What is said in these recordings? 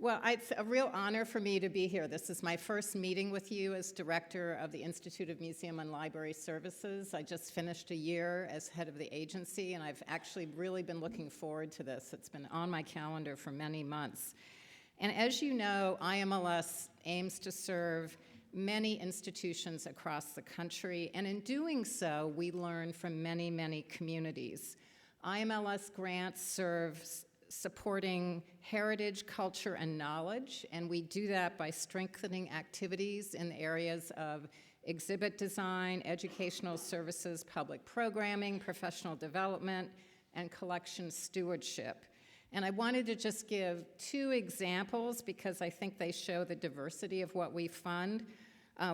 Well, it's a real honor for me to be here. This is my first meeting with you as director of the Institute of Museum and Library Services. I just finished a year as head of the agency, and I've actually really been looking forward to this. It's been on my calendar for many months. And as you know, IMLS aims to serve many institutions across the country, and in doing so, we learn from many, many communities. IMLS grants serves supporting heritage, culture, and knowledge, and we do that by strengthening activities in the areas of exhibit design, educational services, public programming, professional development, and collection stewardship. And I wanted to just give two examples because I think they show the diversity of what we fund.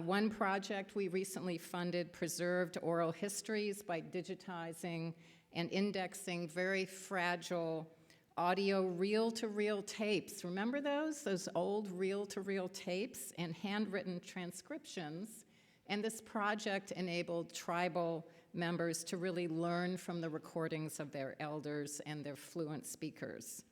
One project we recently funded preserved oral histories by digitizing and indexing very fragile audio reel-to-reel tapes. Remember those? Those old reel-to-reel tapes and handwritten transcriptions. And this project enabled tribal members to really learn from the recordings of their elders and their fluent speakers.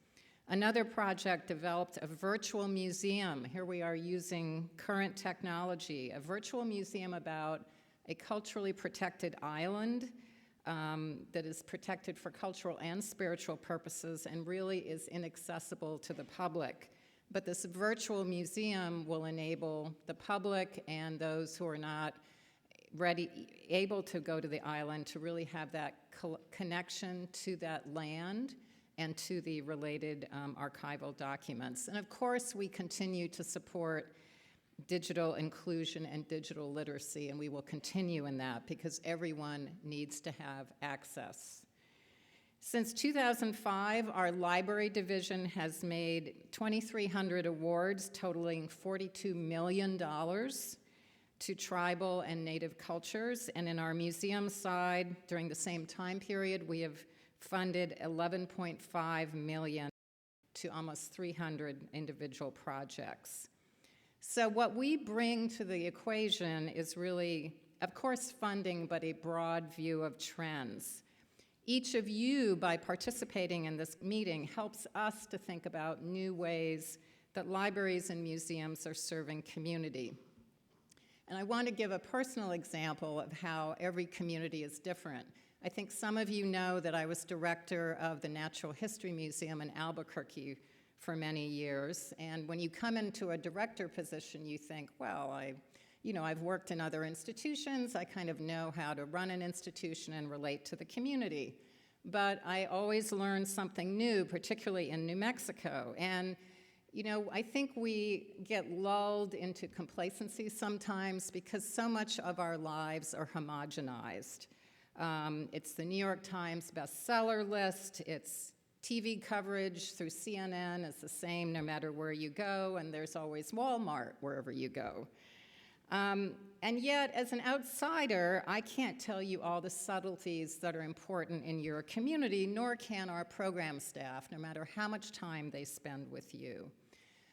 Another project developed a virtual museum. Here we are using current technology, a virtual museum about a culturally protected island that is protected for cultural and spiritual purposes and really is inaccessible to the public. But this virtual museum will enable the public and those who are not able to go to the island to really have that connection to that land and to the related archival documents. And of course, we continue to support digital inclusion and digital literacy, and we will continue in that because everyone needs to have access. Since 2005, our library division has made 2,300 awards totaling $42 million to tribal and native cultures, and in our museum side, during the same time period, we have funded $11.5 million to almost 300 individual projects. So what we bring to the equation is really, of course, funding, but a broad view of trends. Each of you, by participating in this meeting, helps us to think about new ways that libraries and museums are serving community. And I want to give a personal example of how every community is different. I think some of you know that I was director of the Natural History Museum in Albuquerque for many years, and when you come into a director position, you think, well, I've worked in other institutions, I kind of know how to run an institution and relate to the community. But I always learn something new, particularly in New Mexico. And I think we get lulled into complacency sometimes because so much of our lives are homogenized. It's the New York Times bestseller list, it's TV coverage through CNN is the same no matter where you go, and there's always Walmart wherever you go. And yet, as an outsider, I can't tell you all the subtleties that are important in your community, nor can our program staff, no matter how much time they spend with you.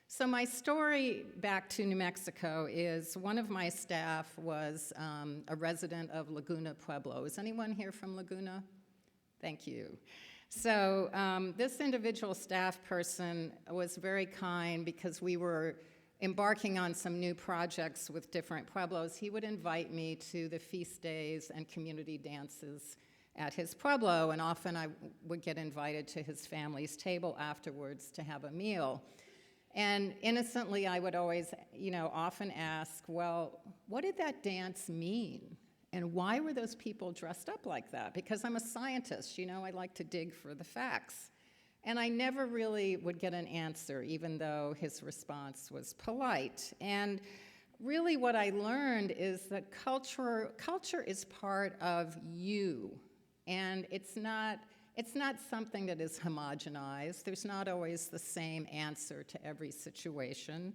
So my story back to New Mexico is one of my staff was a resident of Laguna Pueblo. Is anyone here from Laguna? Thank you. So this individual staff person was very kind because we were embarking on some new projects with different pueblos. He would invite me to the feast days and community dances at his pueblo, and often I would get invited to his family's table afterwards to have a meal. And innocently, I would always, often ask, well, what did that dance mean? And why were those people dressed up like that? Because I'm a scientist, I like to dig for the facts. And I never really would get an answer, even though his response was polite. And really what I learned is that culture is part of you. And it's not something that is homogenized. There's not always the same answer to every situation.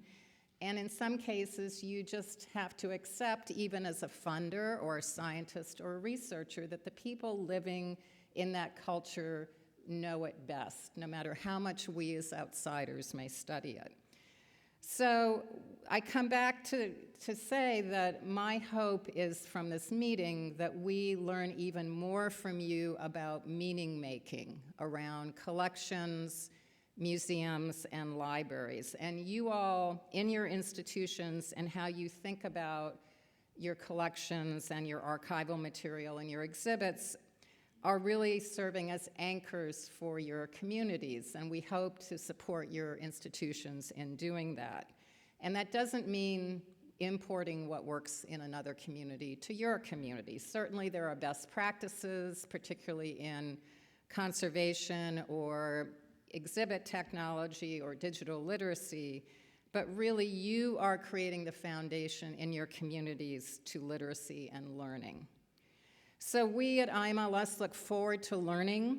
And in some cases, you just have to accept, even as a funder or a scientist or a researcher, that the people living in that culture know it best, no matter how much we as outsiders may study it. So I come back to say that my hope is from this meeting that we learn even more from you about meaning making around collections, museums and libraries. And you all, in your institutions and how you think about your collections and your archival material and your exhibits, are really serving as anchors for your communities, and we hope to support your institutions in doing that. And that doesn't mean importing what works in another community to your community. Certainly there are best practices, particularly in conservation or exhibit technology or digital literacy, but really you are creating the foundation in your communities to literacy and learning. So we at IMLS look forward to learning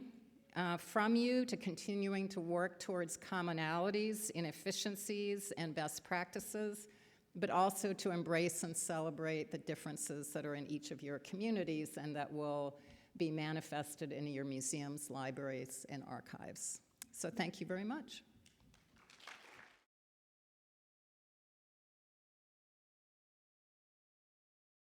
from you, to continuing to work towards commonalities in efficiencies and best practices, but also to embrace and celebrate the differences that are in each of your communities and that will be manifested in your museums, libraries, and archives. So thank you very much.